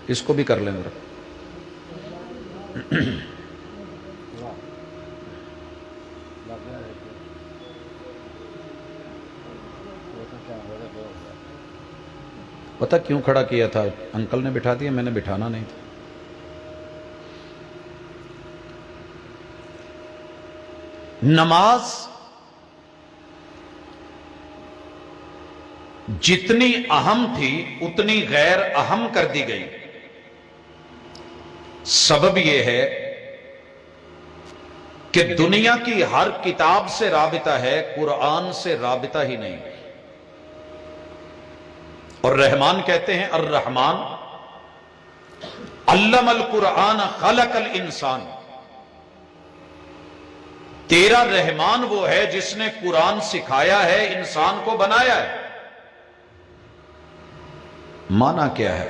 اس کو بھی کر لیں ذرا. پتہ کیوں کھڑا کیا تھا؟ انکل نے بٹھا دیا، میں نے بٹھانا نہیں تھا. نماز جتنی اہم تھی اتنی غیر اہم کر دی گئی. سبب یہ ہے کہ دنیا کی ہر کتاب سے رابطہ ہے، قرآن سے رابطہ ہی نہیں. اور رحمان کہتے ہیں الرحمن علم القرآن خلق الانسان. تیرا رحمان وہ ہے جس نے قرآن سکھایا ہے، انسان کو بنایا ہے. معنی کیا ہے؟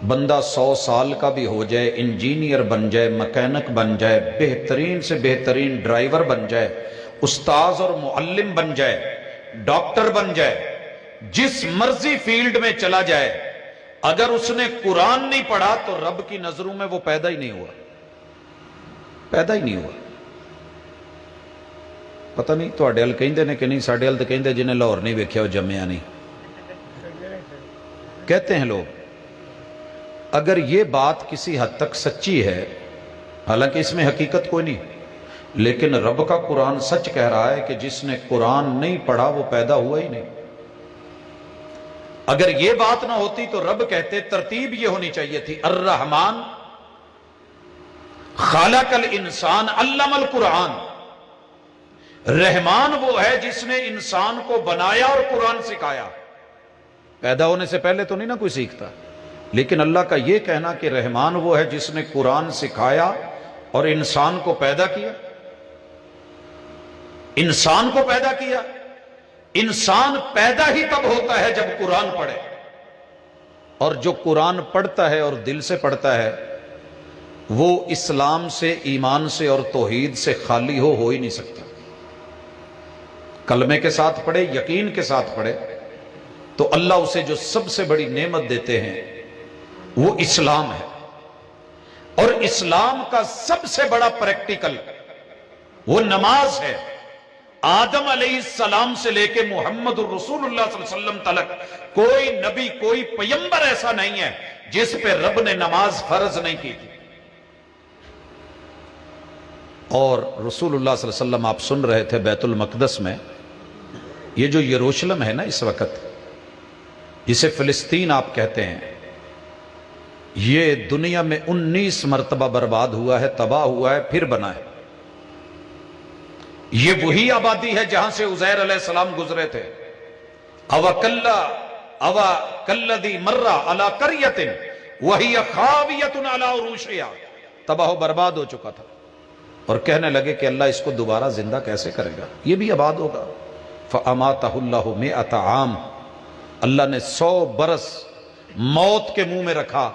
بندہ 100 سال کا بھی ہو جائے، انجینئر بن جائے، مکینک بن جائے، بہترین سے بہترین ڈرائیور بن جائے، استاذ اور معلم بن جائے، ڈاکٹر بن جائے، جس مرضی فیلڈ میں چلا جائے، اگر اس نے قرآن نہیں پڑھا تو رب کی نظروں میں وہ پیدا ہی نہیں ہوا. پیدا ہی نہیں ہوا. پتہ نہیں تواڈے ہل کہندے نے کہ نہیں، ساڈے ہل تے کہندے جنہیں لاہور نہیں ویکھیا وہ جمیا نہیں. کہتے ہیں لوگ. اگر یہ بات کسی حد تک سچی ہے، حالانکہ اس میں حقیقت کوئی نہیں، لیکن رب کا قرآن سچ کہہ رہا ہے کہ جس نے قرآن نہیں پڑھا وہ پیدا ہوا ہی نہیں. اگر یہ بات نہ ہوتی تو رب کہتے ترتیب یہ ہونی چاہیے تھی الرحمن خلق الانسان علم القرآن. رحمان وہ ہے جس نے انسان کو بنایا اور قرآن سکھایا. پیدا ہونے سے پہلے تو نہیں نا کوئی سیکھتا، لیکن اللہ کا یہ کہنا کہ رحمان وہ ہے جس نے قرآن سکھایا اور انسان کو پیدا کیا. انسان کو پیدا کیا. انسان پیدا ہی تب ہوتا ہے جب قرآن پڑھے، اور جو قرآن پڑھتا ہے اور دل سے پڑھتا ہے وہ اسلام سے، ایمان سے اور توحید سے خالی ہو ہی نہیں سکتا. کلمے کے ساتھ پڑھے، یقین کے ساتھ پڑھے تو اللہ اسے جو سب سے بڑی نعمت دیتے ہیں وہ اسلام ہے. اور اسلام کا سب سے بڑا پریکٹیکل وہ نماز ہے. آدم علیہ السلام سے لے کے محمد الرسول اللہ صلی اللہ علیہ وسلم تلک کوئی نبی، کوئی پیغمبر ایسا نہیں ہے جس پہ رب نے نماز فرض نہیں کی تھی. اور رسول اللہ صلی اللہ علیہ وسلم آپ سن رہے تھے بیت المقدس میں، یہ جو یروشلم ہے نا اس وقت، جسے فلسطین آپ کہتے ہیں، یہ دنیا میں 19 مرتبہ برباد ہوا ہے، تباہ ہوا ہے، پھر بنا ہے. یہ وہی آبادی ہے جہاں سے عزیر علیہ السلام گزرے تھے. اوا کلذی مر علی قریۃ وہی خاویۃ علی عروشہا. تباہ و برباد ہو چکا تھا، اور کہنے لگے کہ اللہ اس کو دوبارہ زندہ کیسے کرے گا، یہ بھی آباد ہوگا. فَأَمَاتَهُ اللَّهُ مِئَةَ عَامٍ. اللہ نے 100 برس موت کے منہ میں رکھا،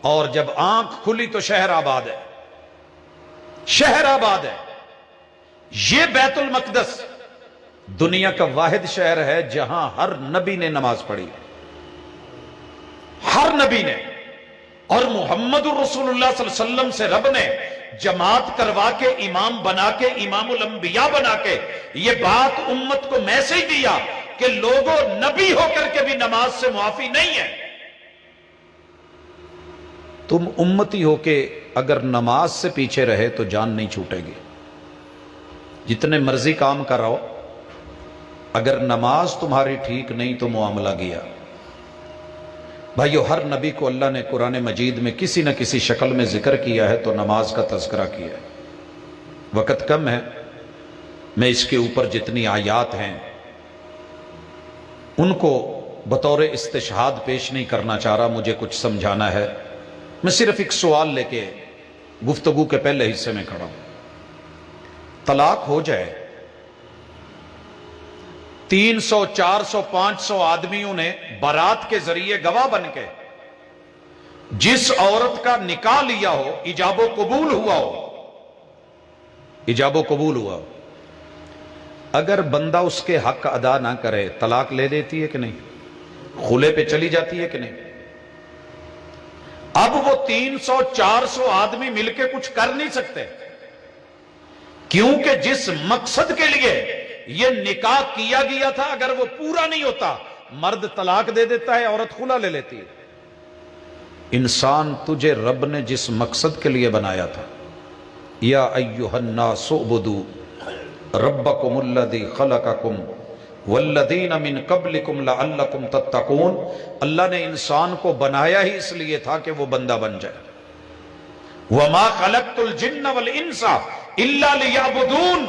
اور جب آنکھ کھلی تو شہر آباد ہے. شہر آباد ہے. یہ بیت المقدس دنیا کا واحد شہر ہے جہاں ہر نبی نے نماز پڑھی. ہر نبی نے. اور محمد الرسول اللہ صلی اللہ علیہ وسلم سے رب نے جماعت کروا کے، امام بنا کے، امام الانبیاء بنا کے یہ بات امت کو میسج دیا کہ لوگوں، نبی ہو کر کے بھی نماز سے معافی نہیں ہے. تم امتی ہو کے اگر نماز سے پیچھے رہے تو جان نہیں چھوٹے گی. جتنے مرضی کام کراؤ، اگر نماز تمہاری ٹھیک نہیں تو معاملہ گیا. بھائیو، ہر نبی کو اللہ نے قرآن مجید میں کسی نہ کسی شکل میں ذکر کیا ہے تو نماز کا تذکرہ کیا ہے. وقت کم ہے، میں اس کے اوپر جتنی آیات ہیں ان کو بطور استشہاد پیش نہیں کرنا چاہ رہا، مجھے کچھ سمجھانا ہے. میں صرف ایک سوال لے کے گفتگو کے پہلے حصے میں کھڑا ہوں. طلاق ہو جائے، 300 400 500 آدمیوں نے بارات کے ذریعے گواہ بن کے جس عورت کا نکاح لیا ہو، ایجاب و قبول ہوا ہو، ایجاب و قبول ہوا ہو، اگر بندہ اس کے حق ادا نہ کرے طلاق لے دیتی ہے کہ نہیں؟ خلے پہ چلی جاتی ہے کہ نہیں؟ اب وہ 300-400 آدمی مل کے کچھ کر نہیں سکتے، کیونکہ جس مقصد کے لیے یہ نکاح کیا گیا تھا اگر وہ پورا نہیں ہوتا، مرد طلاق دے دیتا ہے، عورت خلا لے لیتی ہے۔ انسان تجھے رب نے جس مقصد کے لیے بنایا تھا، یا ایھا الناس اعبدوا ربکم الذی خلقکم والذین من قبلکم لعلکم تتقون، اللہ نے انسان کو بنایا ہی اس لیے تھا کہ وہ بندہ بن جائے۔ وما خلقت الجن والانس الا لیعبدون،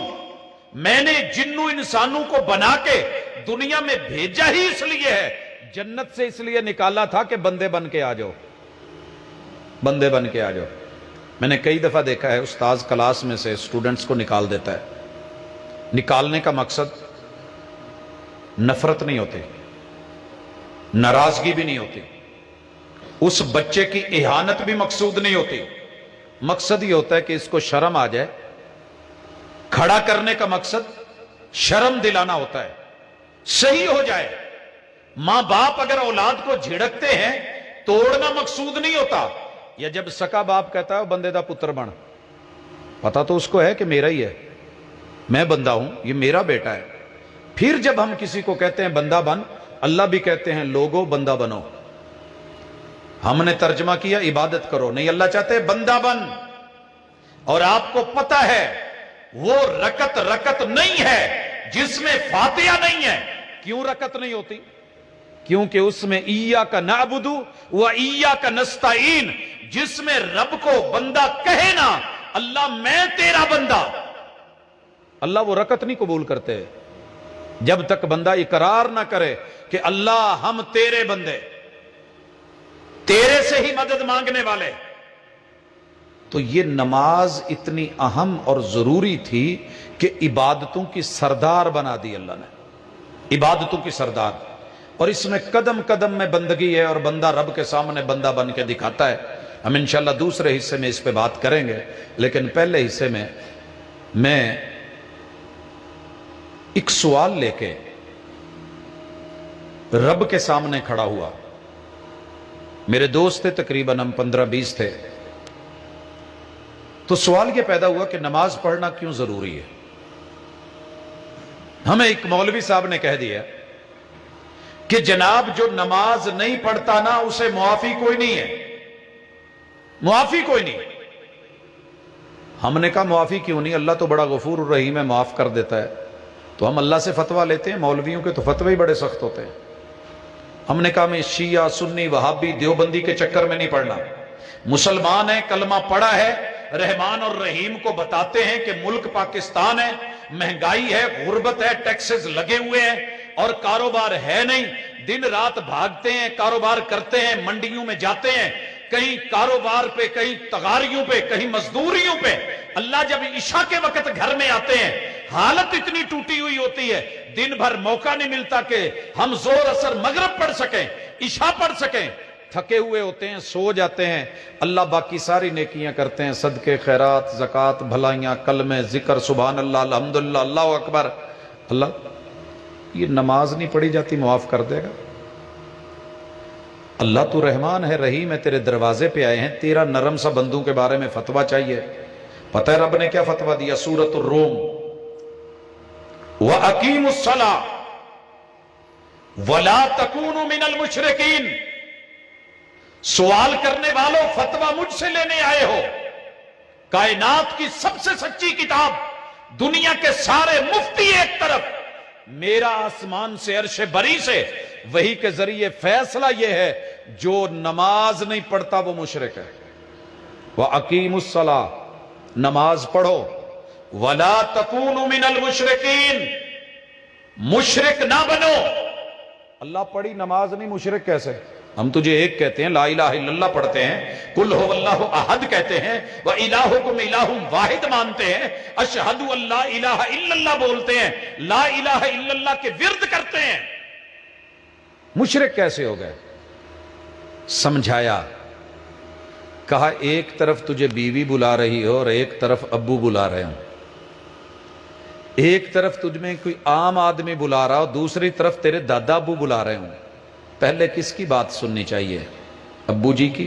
میں نے جنوں انسانوں کو بنا کے دنیا میں بھیجا ہی اس لیے ہے، جنت سے اس لیے نکالا تھا کہ بندے بن کے آ جاؤ، بندے بن کے آ جاؤ۔ میں نے کئی دفعہ دیکھا ہے استاذ کلاس میں سے اسٹوڈنٹس کو نکال دیتا ہے، نکالنے کا مقصد نفرت نہیں ہوتی، ناراضگی بھی نہیں ہوتی، اس بچے کی اہانت بھی مقصود نہیں ہوتی، مقصد یہ ہوتا ہے کہ اس کو شرم آ جائے، کھڑا کرنے کا مقصد شرم دلانا ہوتا ہے، صحیح ہو جائے۔ ماں باپ اگر اولاد کو جھڑکتے ہیں توڑنا مقصود نہیں ہوتا، یا جب سکا باپ کہتا ہے بندے دا پتر بن، پتا تو اس کو ہے کہ میرا ہی ہے، میں بندہ ہوں، یہ میرا بیٹا ہے۔ پھر جب ہم کسی کو کہتے ہیں بندہ بن، اللہ بھی کہتے ہیں لوگوں بندہ بنو، ہم نے ترجمہ کیا عبادت کرو، نہیں اللہ چاہتے ہیں بندہ بن۔ اور آپ کو پتا ہے وہ رکت نہیں ہے جس میں فاتحہ نہیں ہے۔ کیوں رکت نہیں ہوتی؟ کیونکہ اس میں ایاک نعبد و ایاک نستعین، جس میں رب کو بندہ کہے نا اللہ میں تیرا بندہ، اللہ وہ رکت نہیں قبول کرتے جب تک بندہ اقرار نہ کرے کہ اللہ ہم تیرے بندے، تیرے سے ہی مدد مانگنے والے۔ تو یہ نماز اتنی اہم اور ضروری تھی کہ عبادتوں کی سردار بنا دی اللہ نے، عبادتوں کی سردار، اور اس میں قدم قدم میں بندگی ہے، اور بندہ رب کے سامنے بندہ بن کے دکھاتا ہے۔ ہم انشاءاللہ دوسرے حصے میں اس پہ بات کریں گے، لیکن پہلے حصے میں ایک سوال لے کے رب کے سامنے کھڑا ہوا۔ میرے دوست تھے، تقریباً ہم 15-20 تھے، تو سوال یہ پیدا ہوا کہ نماز پڑھنا کیوں ضروری ہے؟ ہمیں ایک مولوی صاحب نے کہہ دیا کہ جناب جو نماز نہیں پڑھتا نا اسے معافی کوئی نہیں ہے، معافی کوئی نہیں۔ ہم نے کہا معافی کیوں نہیں؟ اللہ تو بڑا غفور الرحیم ہے، معاف کر دیتا ہے۔ تو ہم اللہ سے فتویٰ لیتے ہیں، مولویوں کے تو فتوے ہی بڑے سخت ہوتے ہیں۔ ہم نے کہا میں شیعہ سنی وہابی دیوبندی کے چکر میں نہیں پڑھنا، مسلمان ہے، کلمہ پڑھا ہے، رحمان اور رحیم کو بتاتے ہیں کہ ملک پاکستان ہے، مہنگائی ہے، غربت ہے، ٹیکسز لگے ہوئے ہیں اور کاروبار ہے نہیں، دن رات بھاگتے ہیں، کاروبار کرتے ہیں، منڈیوں میں جاتے ہیں، کہیں کاروبار پہ، کہیں تغاریوں پہ، کہیں مزدوریوں پہ۔ اللہ جب عشاء کے وقت گھر میں آتے ہیں حالت اتنی ٹوٹی ہوئی ہوتی ہے، دن بھر موقع نہیں ملتا کہ ہم زور اثر مغرب پڑھ سکیں، عشاء پڑھ سکیں، تھکے ہوئے ہوتے ہیں، سو جاتے ہیں۔ اللہ باقی ساری نیکیاں کرتے ہیں، صدقے، خیرات، زکوٰۃ، بھلائیاں، کلمے، ذکر، سبحان اللہ، الحمدللہ، اللہ اکبر۔ اللہ یہ نماز نہیں پڑھی جاتی معاف کر دے گا؟ اللہ تو رحمان ہے، رحیم ہے، تیرے دروازے پہ آئے ہیں، تیرا نرم سا بندوں کے بارے میں فتویٰ چاہیے۔ پتہ ہے رب نے کیا فتویٰ دیا؟ سورۃ الروم، وَأَقِیمُوا الصَّلَاةَ وَلَا تَکُونُوا مِنَ الْمُشْرِکِینَ۔ سوال کرنے والوں فتویٰ مجھ سے لینے آئے ہو، کائنات کی سب سے سچی کتاب، دنیا کے سارے مفتی ایک طرف، میرا آسمان سے عرش بری سے وحی کے ذریعے فیصلہ یہ ہے جو نماز نہیں پڑھتا وہ مشرک ہے۔ وَأَقِیمُوا الصَّلَاةَ، نماز پڑھو، وَلَا تَکُونُوا مِنَ الْمُشْرِکِینَ، مشرک نہ بنو۔ اللہ پڑھی نماز نہیں، مشرک کیسے؟ ہم تجھے ایک کہتے ہیں، لا الہ الا اللہ پڑھتے ہیں، قل هو اللہ احد کہتے ہیں، وَإِلَٰهُكُمْ إِلَٰهٌ واحد مانتے ہیں، اشہد ان لا الہ الا اللہ بولتے ہیں، لا الہ الا اللہ کے ورد کرتے ہیں، مشرک کیسے ہو گئے؟ سمجھایا، کہا ایک طرف تجھے بیوی بلا رہی ہو اور ایک طرف ابو بلا رہے ہوں، ایک طرف تجھ میں کوئی عام آدمی بلا رہا ہو، دوسری طرف تیرے دادا ابو بلا رہے ہوں، پہلے کس کی بات سننی چاہیے؟ ابو جی کی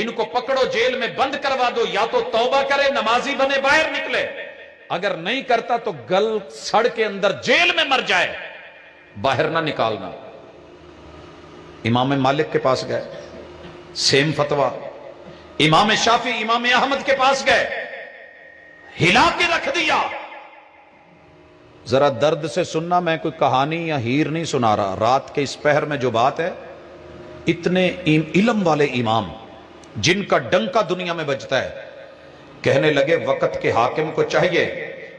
ان کو پکڑو جیل میں بند کروا دو، یا تو توبہ کرے نمازی بنے باہر نکلے، اگر نہیں کرتا تو گل سڑ کے اندر جیل میں مر جائے، باہر نہ نکالنا۔ امام مالک کے پاس گئے، سیم فتویٰ۔ امام شافعی امام احمد کے پاس گئے، ہلا کے رکھ دیا۔ ذرا درد سے سننا، میں کوئی کہانی یا ہیر نہیں سنا رہا، رات کے اس پہر میں جو بات ہے، اتنے علم والے امام جن کا ڈنکا دنیا میں بجتا ہے، کہنے لگے وقت کے حاکم کو چاہیے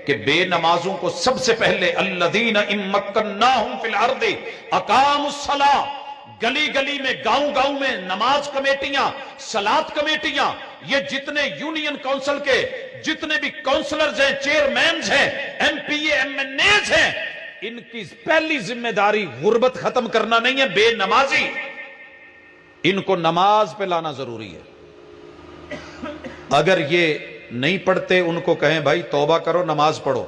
کہ بے نمازوں کو سب سے پہلے الذین ان مکناہم فی الارض اقاموا الصلاۃ، گلی گلی میں گاؤں گاؤں میں نماز کمیٹیاں، صلاۃ کمیٹیاں، یہ جتنے یونین کونسل کے جتنے بھی کونسلرز ہیں، چیئرمینز ہیں، M P A M N As ہیں، ان کی پہلی ذمہ داری غربت ختم کرنا نہیں ہے، بے نمازی، ان کو نماز پہ لانا ضروری ہے۔ اگر یہ نہیں پڑھتے ان کو کہیں بھائی توبہ کرو نماز پڑھو،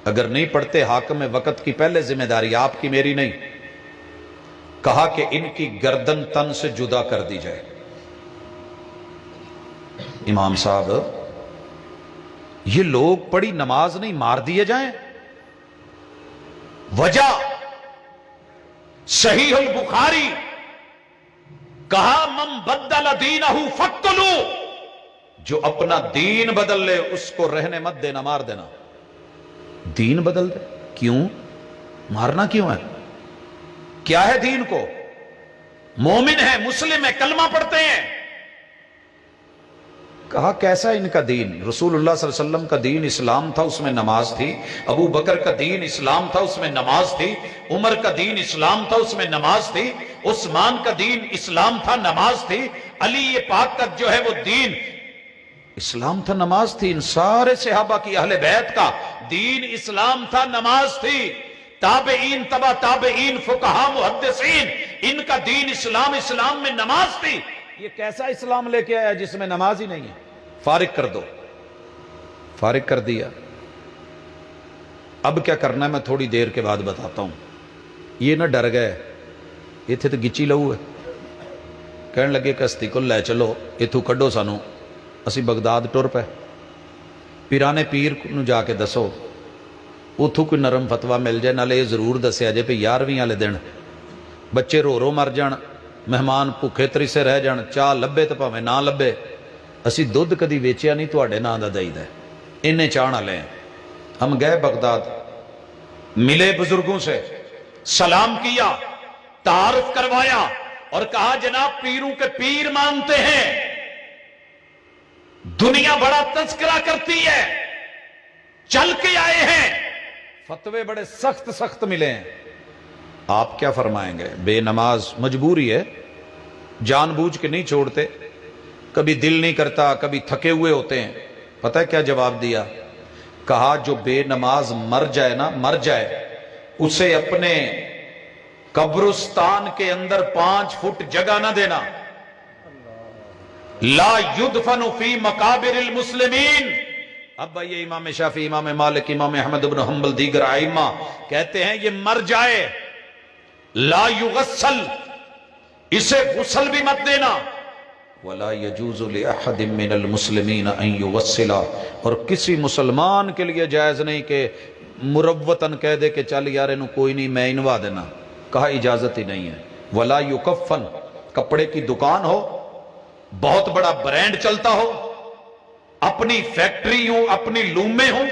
اگر نہیں پڑھتے حاکم وقت کی پہلے ذمہ داری آپ کی میری نہیں، کہا کہ ان کی گردن تن سے جدا کر دی جائے۔ امام صاحب یہ لوگ پڑھی نماز نہیں مار دیے جائیں؟ وجہ صحیح البخاری، کہا من بدل دینہ فاقتلوہ، جو اپنا دین بدل لے اس کو رہنے مت دینا، مار دینا۔ دین بدل دے، کیوں مارنا کیوں ہے؟ کیا ہے دین کو؟ مومن ہے، مسلم ہے، کلمہ پڑھتے ہیں۔ کہا کیسا ان کا دین؟ رسول اللہ صلی اللہ علیہ وسلم کا دین اسلام تھا، اس میں نماز تھی۔ ابو بکر کا دین اسلام تھا، اس میں نماز تھی۔ عمر کا دین اسلام تھا، اس میں نماز تھی۔ عثمان کا دین اسلام تھا، نماز تھی۔ علی پاک کا جو ہے وہ دین اسلام تھا، نماز تھی۔ ان سارے صحابہ کی اہل بیت کا دین اسلام تھا، نماز تھی۔ تابعین، تبع تابعین، فقہاء، محدثین، ان کا دین اسلام میں نماز تھی۔ یہ کیسا اسلام لے کے آیا جس میں نماز ہی نہیں ہے؟ فارغ کر دو۔ فارغ کر دیا۔ اب کیا کرنا ہے میں تھوڑی دیر کے بعد بتاتا ہوں۔ یہ نہ ڈر گئے، یہ تھے تو گچی لہو ہے، کہنے لگے کشتی کو لے چلو، اتھو کڈو سانو، اسی بغداد ٹر پے۔ پیرانے پیر نو جا کے دسو، اتھو کوئی نرم فتویٰ مل جائے، نالے یہ ضرور دسیا جے پہ 11ویں والے دن بچے رو رو مر جان، مہمان بھوکے تریسے رہ جان، چاہ لبے تو پاویں نہ لبے، اسی دودھ کدی ویچیا نہیں تواڈے نام دا دئی دے، انہیں چاہنا لیں۔ ہم گئے بغداد، ملے بزرگوں سے، سلام کیا، تعارف کروایا، اور کہا جناب پیروں کے پیر مانتے ہیں، دنیا بڑا تذکرہ کرتی ہے، چل کے آئے ہیں، فتوے بڑے سخت سخت ملے ہیں، آپ کیا فرمائیں گے؟ بے نماز مجبوری ہے، جان بوجھ کے نہیں چھوڑتے، کبھی دل نہیں کرتا، کبھی تھکے ہوئے ہوتے ہیں۔ پتہ ہے کیا جواب دیا؟ کہا جو بے نماز مر جائے نا، مر جائے، اسے اپنے قبرستان کے اندر 5 فٹ جگہ نہ دینا۔ لا یدفن فی مقابر المسلمین۔ اب بھائی امام شافعی، امام مالک، امام احمد بن حنبل، دیگر ائمہ کہتے ہیں یہ مر جائے، لا یغسل، اسے غسل بھی مت دینا، ولا یجوز لأحد من المسلمین ان یغسل، اور کسی مسلمان کے لیے جائز نہیں کہ مروتاً کہہ دے کہ چل یار انہوں کوئی نہیں میں انوا دینا، کہا اجازت ہی نہیں ہے۔ ولا یکفن، کپڑے کی دکان ہو، بہت بڑا برانڈ چلتا ہو، اپنی فیکٹری ہوں، اپنی لومیں ہوں،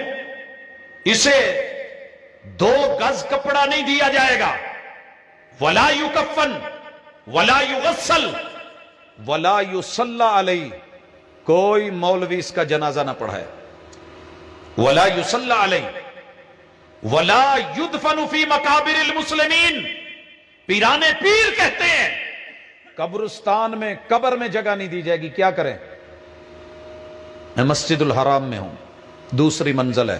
اسے 2 گز کپڑا نہیں دیا جائے گا۔ ولا یکفن ولا یغسل ولا یصلی علیہ، کوئی مولوی اس کا جنازہ نہ پڑھائے۔ ولا یصلی علیہ ولا یدفن فی مقابر المسلمین، پیرانے پیر کہتے ہیں قبرستان میں، قبر میں جگہ نہیں دی جائے گی۔ کیا کریں؟ میں مسجد الحرام میں ہوں، دوسری منزل ہے،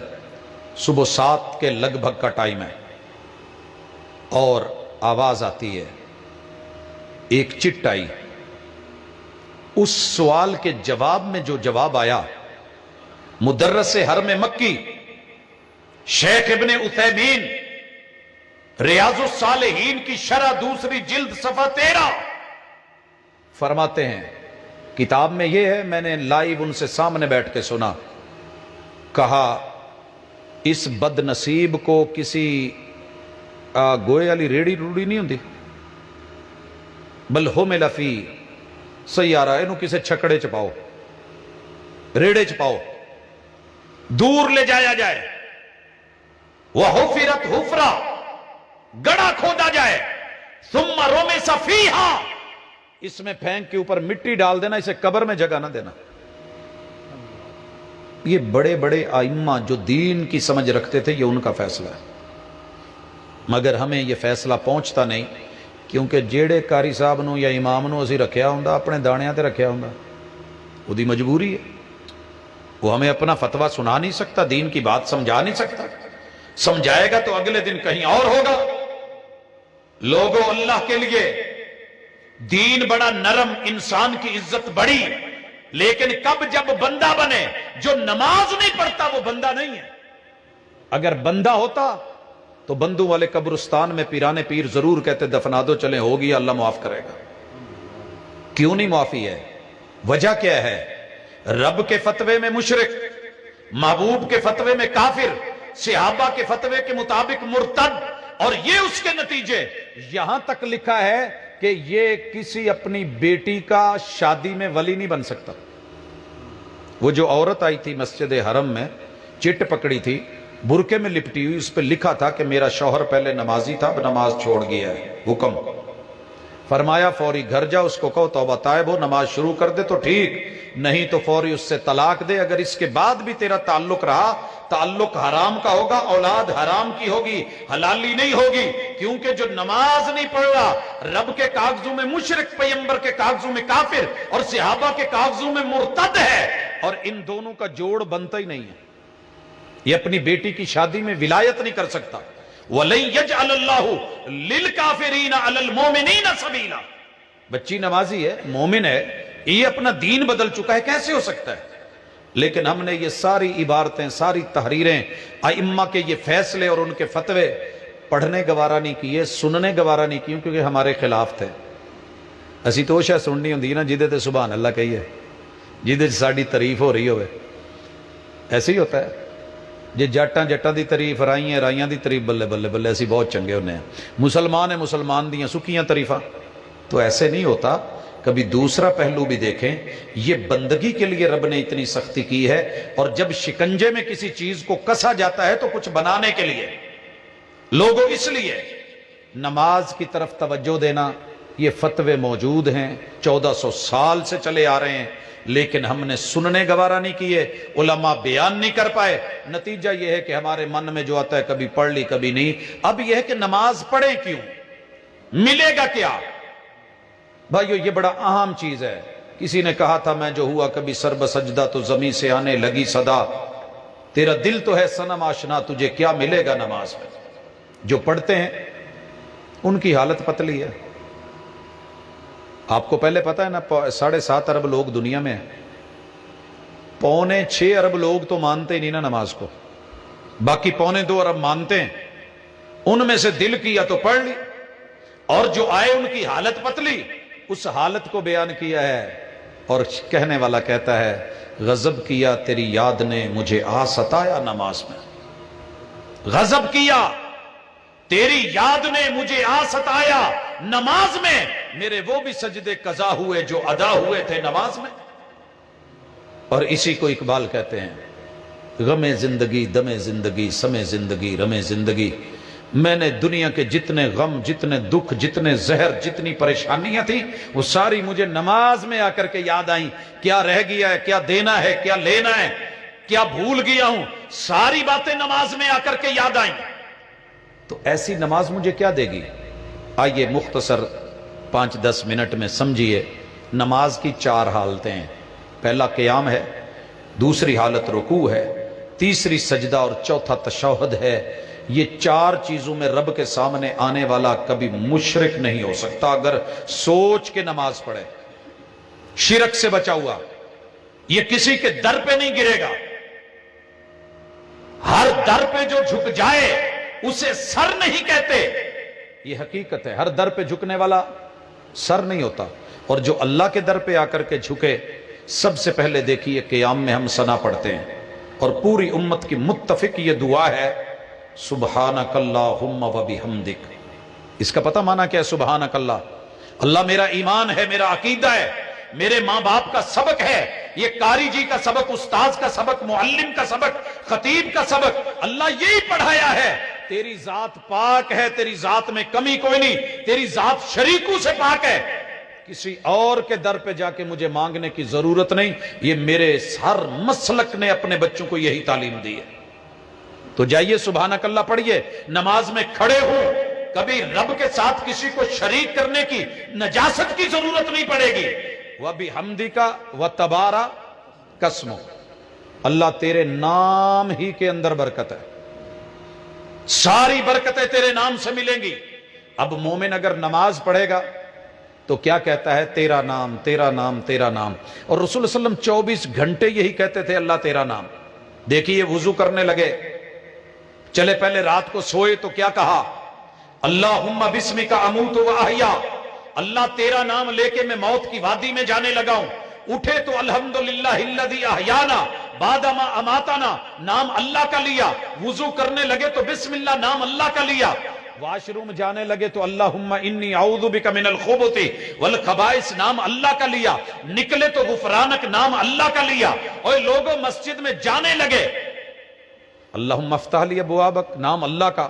صبح 7 کے لگ بھگ کا ٹائم ہے، اور آواز آتی ہے، ایک چٹ آئی، اس سوال کے جواب میں جو جواب آیا، مدرس حرم مکی شیخ ابن عثیمین ریاض الصالحین کی شرح 2 جلد صفحہ 13 فرماتے ہیں کتاب میں یہ ہے، میں نے لائیو ان سے سامنے بیٹھ کے سنا، کہا اس بد نصیب کو کسی گوئے والی ریڑی روڑی نہیں ہوندی، بل حمل فی سیارہ، اینو کسے چھکڑے چ پاؤ، ریڑے چ پاؤ، دور لے جایا جائے، وحفرت حفرا، گڑا کھودا جائے، ثم رمس فیہا، اس میں پھینک کے اوپر مٹی ڈال دینا، اسے قبر میں جگہ نہ دینا۔ یہ بڑے بڑے ائمہ جو دین کی سمجھ رکھتے تھے، یہ ان کا فیصلہ ہے، مگر ہمیں یہ فیصلہ پہنچتا نہیں، کیونکہ جیڑے قاری صاحب نو یا امام نو اسی رکھیا ہوندا، اپنے دانیاں تے رکھیا ہوندا، وہ دی مجبوری ہے، وہ ہمیں اپنا فتویٰ سنا نہیں سکتا، دین کی بات سمجھا نہیں سکتا، سمجھائے گا تو اگلے دن کہیں اور ہوگا۔ لوگوں، اللہ کے لیے دین بڑا نرم، انسان کی عزت بڑی، لیکن کب جب بندہ بنے، جو نماز نہیں پڑھتا وہ بندہ نہیں ہے۔ اگر بندہ ہوتا تو بندوں والے قبرستان میں پیرانے پیر ضرور کہتے دفنا دو، چلیں ہوگی، اللہ معاف کرے گا۔ کیوں نہیں معافی ہے؟ وجہ کیا ہے؟ رب کے فتوے میں مشرک، محبوب کے فتوے میں کافر، صحابہ کے فتوے کے مطابق مرتد، اور یہ اس کے نتیجے۔ یہاں تک لکھا ہے کہ یہ کسی اپنی بیٹی کا شادی میں ولی نہیں بن سکتا۔ وہ جو عورت آئی تھی مسجد حرم میں، چٹ پکڑی تھی، برقعے میں لپٹی ہوئی، اس پہ لکھا تھا کہ میرا شوہر پہلے نمازی تھا، اب نماز چھوڑ گیا ہے، حکم۔ فرمایا فوری گھر جا، اس کو کہو توبہ طائب ہو، نماز شروع کر دے تو ٹھیک، نہیں تو فوری اس سے طلاق دے۔ اگر اس کے بعد بھی تیرا تعلق رہا، تعلق حرام کا ہوگا، اولاد حرام کی ہوگی، حلالی نہیں ہوگی، کیونکہ جو نماز نہیں پڑھ رہا، رب کے کاغذوں میں مشرک، پیغمبر کے کاغذوں میں کافر، اور صحابہ کے کاغذوں میں مرتد ہے، اور ان دونوں کا جوڑ بنتا ہی نہیں ہے۔ یہ اپنی بیٹی کی شادی میں ولایت نہیں کر سکتا۔ وَلَن يَجْعَلَ اللَّهُ لِلْكَافِرِينَ عَلَى الْمُؤْمِنِينَ سَبِيلًا۔ بچی نمازی ہے، مومن ہے، یہ اپنا دین بدل چکا ہے، کیسے ہو سکتا ہے؟ لیکن ہم نے یہ ساری عبارتیں، ساری تحریریں، ائمہ کے یہ فیصلے اور ان کے فتوے پڑھنے گوارا نہیں کیے، سننے گوارا نہیں کیوں، کیونکہ ہمارے خلاف تھے۔ اسی تو شاید سننی ہوندی نا جیدے تے سبحان اللہ کہیے، جیدے ساڑی تعریف ہو رہی ہوئے، ایسے ہی ہوتا ہے۔ جی جٹاں دی تعریف، رائیاں دی تعریف، بلے بلے بلے اسی بہت چنگے ہونے ہیں، مسلمان دیاں سکھیاں تعریفاں، تو ایسے نہیں ہوتا۔ کبھی دوسرا پہلو بھی دیکھیں، یہ بندگی کے لیے رب نے اتنی سختی کی ہے، اور جب شکنجے میں کسی چیز کو کسا جاتا ہے تو کچھ بنانے کے لیے، لوگوں اس لیے نماز کی طرف توجہ دینا، یہ فتوے موجود ہیں، 1400 سال سے چلے آ رہے ہیں، لیکن ہم نے سننے گوارا نہیں کیے، علماء بیان نہیں کر پائے۔ نتیجہ یہ ہے کہ ہمارے من میں جو آتا ہے کبھی پڑھ لی کبھی نہیں۔ اب یہ ہے کہ نماز پڑھیں کیوں، ملے گا کیا؟ بھائیو یہ بڑا اہم چیز ہے۔ کسی نے کہا تھا میں جو ہوا کبھی سر بسجدہ تو زمین سے آنے لگی صدا، تیرا دل تو ہے صنم آشنا، تجھے کیا ملے گا نماز میں؟ جو پڑھتے ہیں ان کی حالت پتلی ہے۔ آپ کو پہلے پتا ہے نا 7.5 ارب لوگ دنیا میں ہیں، 6.25 ارب لوگ تو مانتے ہی نہیں نا نماز کو، باقی 2.25 ارب مانتے ہیں۔ ان میں سے دل کیا تو پڑھ لی، اور جو آئے ان کی حالت پتلی، اس حالت کو بیان کیا ہے، اور کہنے والا کہتا ہے غضب کیا تیری یاد نے مجھے آ ستایا نماز میں، غضب کیا تیری یاد نے مجھے آ ستایا نماز میں، میرے وہ بھی سجدے قضا ہوئے جو ادا ہوئے تھے نماز میں۔ اور اسی کو اقبال کہتے ہیں غم زندگی دم زندگی سمے زندگی رمے زندگی، میں نے دنیا کے جتنے غم، جتنے دکھ، جتنے زہر، جتنی پریشانیاں تھیں، وہ ساری مجھے نماز میں آ کر کے یاد آئیں۔ کیا رہ گیا ہے، کیا دینا ہے، کیا لینا ہے، کیا بھول گیا ہوں، ساری باتیں نماز میں آ کر کے یاد آئیں۔ تو ایسی نماز مجھے کیا دے گی؟ آئیے مختصر 5-10 منٹ میں سمجھیے۔ نماز کی 4 حالتیں ہیں، پہلا قیام ہے، دوسری حالت رکوع ہے، تیسری سجدہ اور چوتھا تشہد ہے۔ یہ 4 چیزوں میں رب کے سامنے آنے والا کبھی مشرک نہیں ہو سکتا اگر سوچ کے نماز پڑھے، شرک سے بچا ہوا، یہ کسی کے در پہ نہیں گرے گا۔ ہر در پہ جو جھک جائے اسے سر نہیں کہتے، یہ حقیقت ہے۔ ہر در پہ جھکنے والا سر نہیں ہوتا، اور جو اللہ کے در پہ آ کر کے جھکے، سب سے پہلے دیکھیے قیام میں ہم ثنا پڑھتے ہیں، اور پوری امت کی متفق یہ دعا ہے، سبحانک اللہم و بحمدک۔ اس کا پتہ معنی کیا ہے سبحانک اللہ؟ اللہ میرا ایمان ہے، میرا عقیدہ ہے، میرے ماں باپ کا سبق ہے، یہ قاری جی کا سبق، استاذ کا سبق، معلم کا سبق، خطیب کا سبق، اللہ یہی پڑھایا ہے۔ تیری ذات پاک ہے، تیری ذات میں کمی کوئی نہیں، تیری ذات شریکوں سے پاک ہے، کسی اور کے در پہ جا کے مجھے مانگنے کی ضرورت نہیں۔ یہ میرے ہر مسلک نے اپنے بچوں کو یہی تعلیم دی ہے۔ تو جائیے سبحانک اللہ پڑھیے، نماز میں کھڑے ہو، کبھی رب کے ساتھ کسی کو شریک کرنے کی، نجاست کی ضرورت نہیں پڑے گی۔ وَبِحَمْدِكَ وَتَبَارَكَ اسْمُكَ، اللہ تیرے نام ہی کے اندر برکت ہے، ساری برکتیں تیرے نام سے ملیں گی۔ اب مومن اگر نماز پڑھے گا تو کیا کہتا ہے؟ تیرا نام، تیرا نام، تیرا نام۔ اور رسول اللہ علیہ وسلم 24 گھنٹے یہی کہتے تھے، اللہ تیرا نام۔ دیکھیے وضو کرنے لگے، چلے پہلے رات کو سوئے تو کیا کہا؟ اللہم بسمک اموت و احیا، اللہ تیرا نام لے کے میں موت کی وادی میں جانے لگا ہوں۔ اٹھے تو الحمدللہ الذی احیانا بعد ما اماتنا، نام اللہ کا لیا۔ وضو کرنے لگے تو بسم اللہ، نام اللہ کا لیا۔ واش روم جانے لگے تو اللہم انی اعوذ بک من الخبث والخبائث، نام اللہ کا لیا۔ نکلے تو غفرانک، نام اللہ کا لیا۔ اور لوگوں مسجد میں جانے لگے، اللہم افتح لی ابوابک، نام اللہ کا۔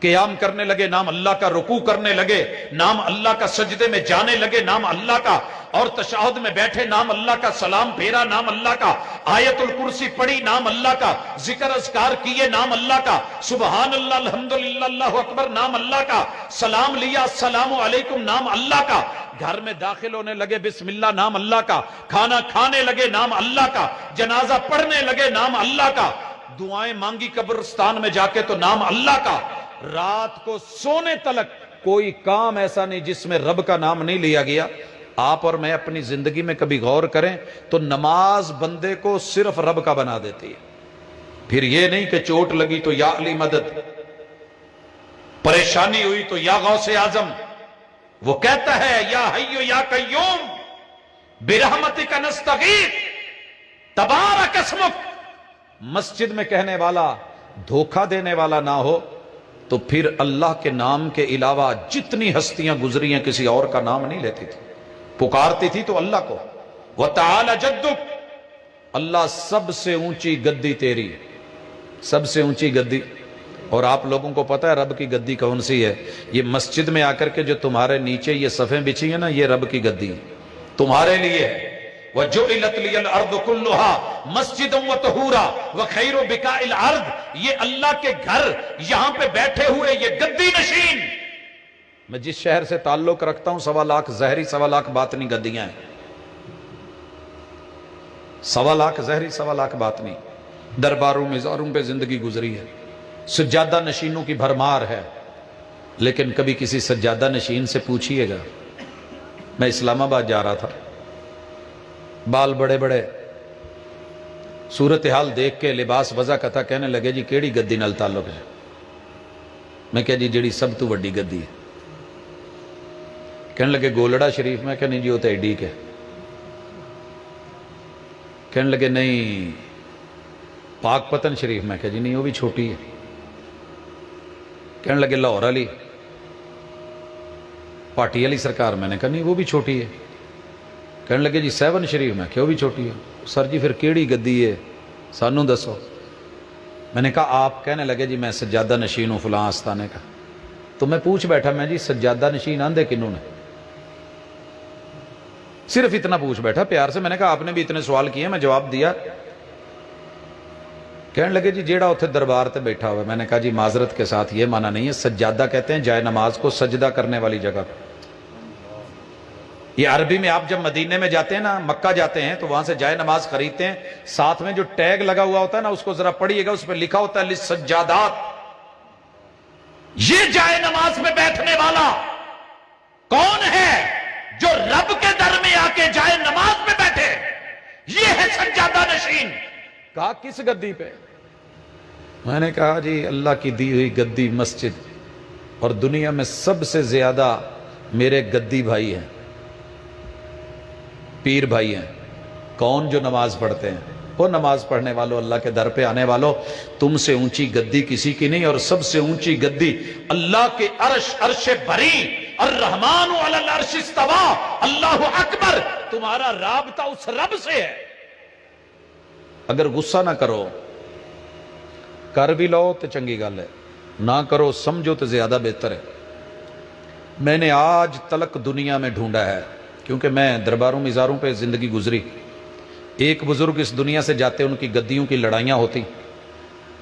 قیام کرنے لگے، نام اللہ کا۔ رکوع کرنے لگے، نام اللہ کا۔ سجدے میں جانے لگے، نام اللہ کا۔ اور تشہد میں بیٹھے، نام اللہ کا۔ سلام پھیرا، نام اللہ کا۔ آیت الکرسی پڑھی، نام اللہ کا۔ ذکر اذکار کیے، نام اللہ کا۔ سبحان اللہ، الحمدللہ، اللہ اکبر، نام اللہ کا۔ سلام لیا، السلام علیکم، نام اللہ کا۔ گھر میں داخل ہونے لگے، بسم اللہ، نام اللہ کا۔ کھانا کھانے لگے، نام اللہ کا۔ جنازہ پڑھنے لگے، نام اللہ کا۔ دعائیں مانگی قبرستان میں جا کے تو نام اللہ کا۔ رات کو سونے تلک کوئی کام ایسا نہیں جس میں رب کا نام نہیں لیا گیا۔ آپ اور میں اپنی زندگی میں کبھی غور کریں تو نماز بندے کو صرف رب کا بنا دیتی ہے۔ پھر یہ نہیں کہ چوٹ لگی تو یا علی مدد، پریشانی ہوئی تو یا غوث اعظم۔ وہ کہتا ہے یا حی یا قیوم برحمتک نستغیث تبارک اسمک۔ مسجد میں کہنے والا دھوکہ دینے والا نہ ہو تو پھر اللہ کے نام کے علاوہ جتنی ہستیاں گزری ہیں کسی اور کا نام نہیں لیتی تھی، پکارتی تھی تو اللہ کو۔ وَتَعَالَ جَدُّكَ، اللہ سب سے اونچی گدی تیری، سب سے اونچی گدی۔ اور آپ لوگوں کو پتہ ہے رب کی گدی کون سی ہے؟ یہ مسجد میں آ کر کے جو تمہارے نیچے یہ صفیں بچھی ہیں نا، یہ رب کی گدی تمہارے لیے ہے۔ وَجُعِلَتْ لِيَ الْأَرْضُ كُلُّهَا مَسْجِدًا وَطَهُورًا وَخَيْرُ بِقَاءِ الْأَرْضِ، یہ اللہ کے گھر، یہاں پہ بیٹھے ہوئے یہ گدی نشین۔ میں جس شہر سے تعلق رکھتا ہوں 1.25 لاکھ زہری 1.25 لاکھ باطنی گدیاں ہیں، 1.25 لاکھ زہری 1.25 لاکھ باطنی۔ درباروں مزاروں پہ زندگی گزری ہے، سجادہ نشینوں کی بھرمار ہے۔ لیکن کبھی کسی سجادہ نشین سے پوچھئے گا، میں اسلام آباد جا رہا تھا، بال بڑے بڑے، صورتحال دیکھ کے لباس وضع کا تھا، کہنے لگے جی کیڑی گدی نال تعلق ہے؟ میں کہا جی جڑی سب تو وڈی گدی ہے۔ کہنے لگے گولڑا شریف، میں کہا نہیں جی وہ تو ایڈی کے۔ کہنے لگے نہیں پاک پتن شریف، میں کہا جی نہیں وہ بھی چھوٹی ہے۔ کہنے لگے لاہور علی پاٹی علی سرکار، میں نے کہا نہیں وہ بھی چھوٹی ہے۔ کہنے لگے جی 7 شریف، میں کہا وہ بھی چھوٹی ہے۔ سر جی پھر کیڑی گدی ہے سانوں دسو۔ میں نے کہا آپ، کہنے لگے جی میں سجادہ نشین ہوں فلاں آستانے کا۔ تو میں پوچھ بیٹھا، میں جی سجادہ نشین آندے کنوں نے؟ صرف اتنا پوچھ بیٹھا پیار سے۔ میں نے کہا آپ نے بھی اتنے سوال کیے، میں جواب دیا۔ کہنے لگے جی جیڑا اتھے دربار تے بیٹھا ہوا ہے۔ میں نے کہا جی معذرت کے ساتھ یہ معنی نہیں ہے، سجادہ کہتے ہیں جائے نماز کو سجدہ کرنے والی جگہ کو۔ یہ عربی میں آپ جب مدینے میں جاتے ہیں نا، مکہ جاتے ہیں تو وہاں سے جائے نماز خریدتے ہیں، ساتھ میں جو ٹیگ لگا ہوا ہوتا ہے نا اس کو ذرا پڑھیے گا، اس پہ لکھا ہوتا ہے للسجادات۔ یہ جائے نماز میں بیٹھنے والا کون ہے؟ جو رب کے در میں آ کے جائے نماز میں بیٹھے، یہ ہے سجادہ نشین۔ کہا کس گدی پہ؟ میں نے کہا جی اللہ کی دی ہوئی گدی مسجد، اور دنیا میں سب سے زیادہ میرے گدی بھائی ہیں۔ پیر بھائی ہیں، کون جو نماز پڑھتے ہیں؟ وہ نماز پڑھنے والوں، اللہ کے در پہ آنے والوں، تم سے اونچی گدی کسی کی نہیں، اور سب سے اونچی گدی اللہ کے عرش بری، الرحمن علی العرش استوى، اللہ اکبر، تمہارا رابطہ اس رب سے ہے۔ اگر غصہ نہ کرو، کر بھی لو تو چنگی گل ہے، نہ کرو سمجھو تو زیادہ بہتر ہے۔ میں نے آج تلک دنیا میں ڈھونڈا ہے، کیونکہ میں درباروں مزاروں پہ زندگی گزری، ایک بزرگ اس دنیا سے جاتے ان کی گدیوں کی لڑائیاں ہوتی،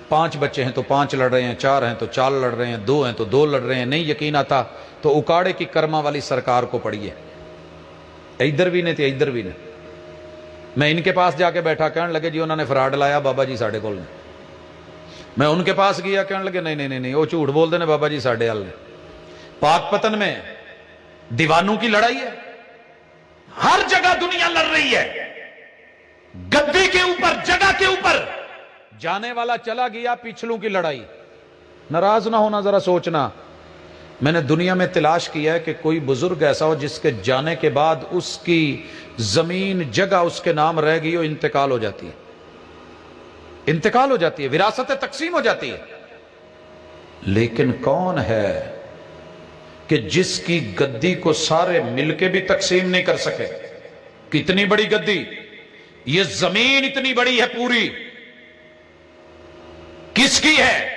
5 بچے ہیں تو 5 لڑ رہے ہیں، 4 ہیں تو 4 لڑ رہے ہیں، 2 ہیں تو 2 لڑ رہے ہیں، نہیں یقین آتا تو اکاڑے کی کرما والی سرکار کو پڑھیے، ادھر بھی نہیں تھے ادھر بھی نہیں۔ میں ان کے پاس جا کے بیٹھا، کہنے لگے جی انہوں نے فراڈ لایا بابا جی ساڑھے کول نے۔ میں ان کے پاس گیا، کہنے لگے نہیں وہ جھوٹ بول دے نے بابا جی ساڑھے حل نے۔ پاک پتن میں دیوانوں کی لڑائی ہے، ہر جگہ دنیا لڑ رہی ہے، گدی کے اوپر، جگہ کے اوپر، جانے والا چلا گیا، پچھلوں کی لڑائی۔ ناراض نہ ہونا، ذرا سوچنا، میں نے دنیا میں تلاش کیا ہے کہ کوئی بزرگ ایسا ہو جس کے جانے کے بعد اس کی زمین جگہ اس کے نام رہ گئی ہو، انتقال ہو جاتی ہے، انتقال ہو جاتی ہے، وراثت تقسیم ہو جاتی ہے۔ لیکن کون ہے کہ جس کی گدی کو سارے مل کے بھی تقسیم نہیں کر سکے؟ کتنی بڑی گدی، یہ زمین اتنی بڑی ہے پوری، کس کی ہے؟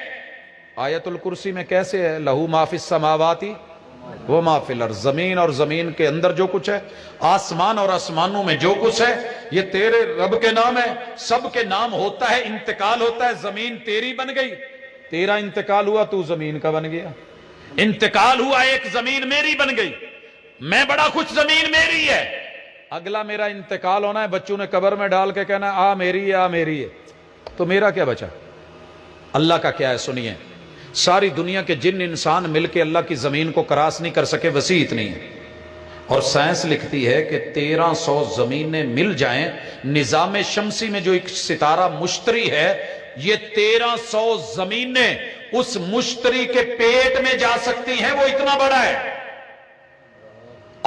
آیت الکرسی میں کیسے ہے؟ لہو ما فی السماوات و ما فی الارض، زمین اور زمین کے اندر جو کچھ ہے، آسمان اور آسمانوں میں جو کچھ ہے، یہ تیرے رب کے نام ہے، سب کے نام ہوتا ہے، انتقال ہوتا ہے۔ زمین تیری بن گئی، تیرا انتقال ہوا تو زمین کا بن گیا، انتقال ہوا ایک زمین میری بن گئی، میں بڑا خوش، زمین میری ہے، اگلا میرا انتقال ہونا ہے، بچوں نے قبر میں ڈال کے کہنا آ میری ہے، آ میری ہے، تو میرا کیا بچا؟ اللہ کا کیا ہے؟ سنیے، ساری دنیا کے جن انسان مل کے اللہ کی زمین کو کراس نہیں کر سکے، وسیع اتنی ہے، اور سائنس لکھتی ہے کہ 1300 زمینیں مل جائیں، نظام شمسی میں جو ایک ستارہ مشتری ہے، یہ 1300 زمینیں اس مشتری کے پیٹ میں جا سکتی ہیں، وہ اتنا بڑا ہے،